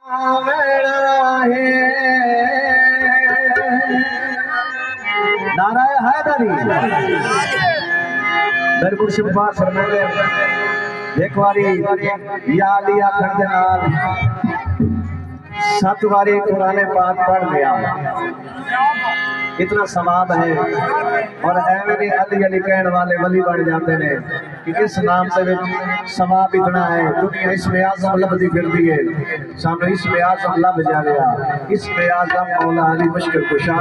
नाराय हैदरी मेरे मुर्शिद पाक फरमाते एक बारी या लिया खंड नाल 7 बारी कुरान पाक पढ़ लिया इतना सवाब है और एवं भी अली अली कहने वाले वली बन जाते हैं कि इस नाम से सवाब इतना है। दुनिया इसमें आजम लभदी फिरती है, सामने इसमें आजम लभ जाएगा। इसमें आजम मौला अली मुश्किल कुशा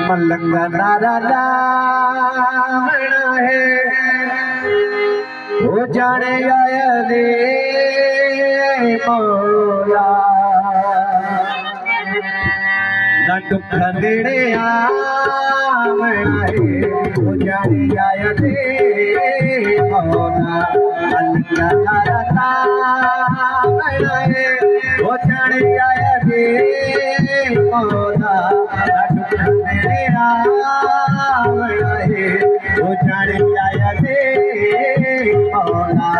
मलंगा नारा है वो जाने आया दे मौला न दुख देने वो जाने आया दे मौला अल्लाह है वो जाने आया दे मौला न दुख देने वो जाने आया दे मौला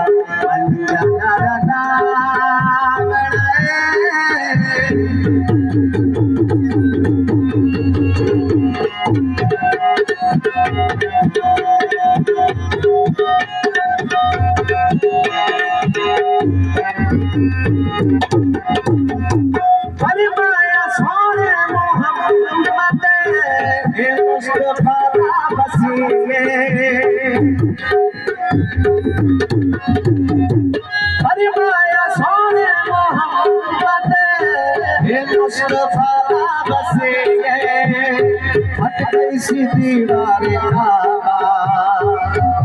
सी दीवार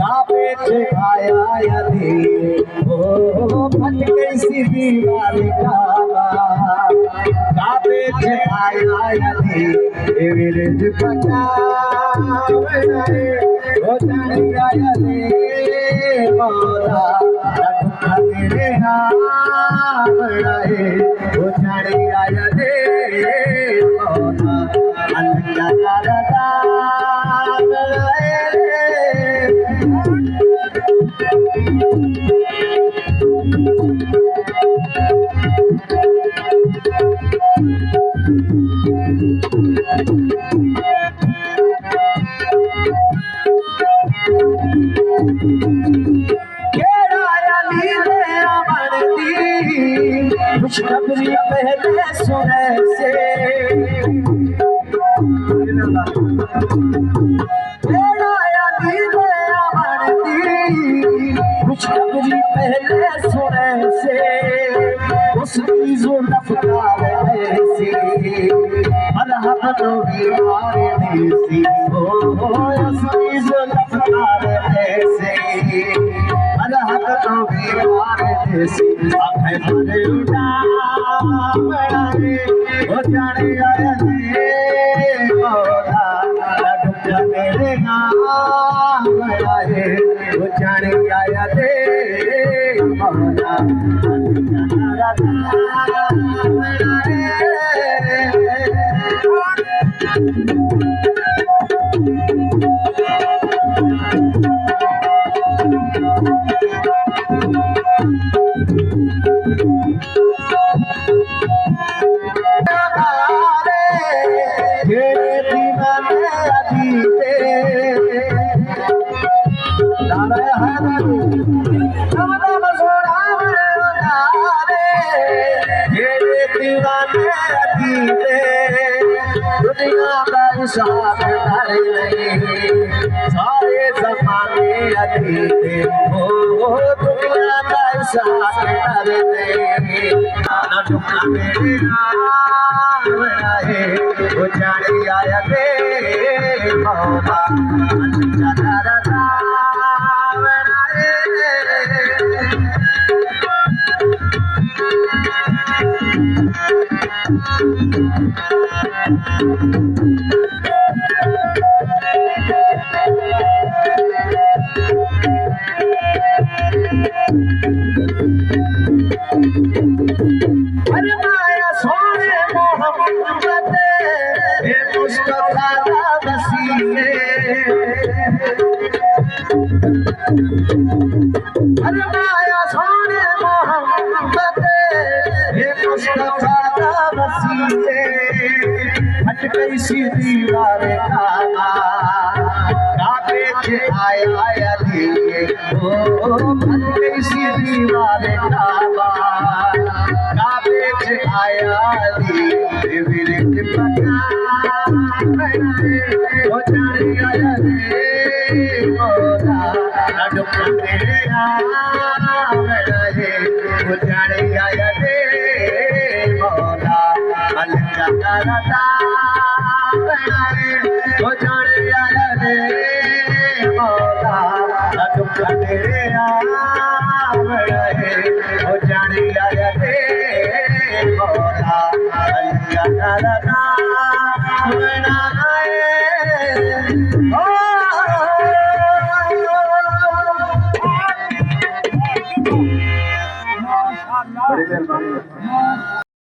काबे छाया यदि ओ फट गई सी दीवार काबे छाया यदि मेरे पता हो जाएगा यदि मौला तेरे नाम हो जाएगा यदि मौला खुशखबरी पहले सुने से खुशखबरी पहले सुने से उसकी जो रफ्तार ऐसी मरहब नबी मारे देसी उसकी जो रफ्तार ऐसी मरहब नबी मारे देसी आंखें भरे उड़ा वो जाने आया दे मौला लडुका मेरे नाम वो जाने आया दे मौला दुनिया का साथ नहीं सारे जमाने अतीते हो दुनिया का साथ नहीं ना दुखा मेरे है वो जाने आया दे मौला मुस्तफा वसीले फरमाया सोने मोहम्मद ये मुस्तफा दा वसीले हट गई सी दीवारे काबे से आया दिए ओ हट गई सी दीवारे काबे से आया दिए विरत पता हो जाने आया रे मौला लड्डू तेरे आवे हो जाने आया रे मौला अल्लाह करता हो जाने आया रे मौला लड्डू तेरे आवे हो जाने आया रे मौला अल्लाह करता बड़ी मेहरबानी।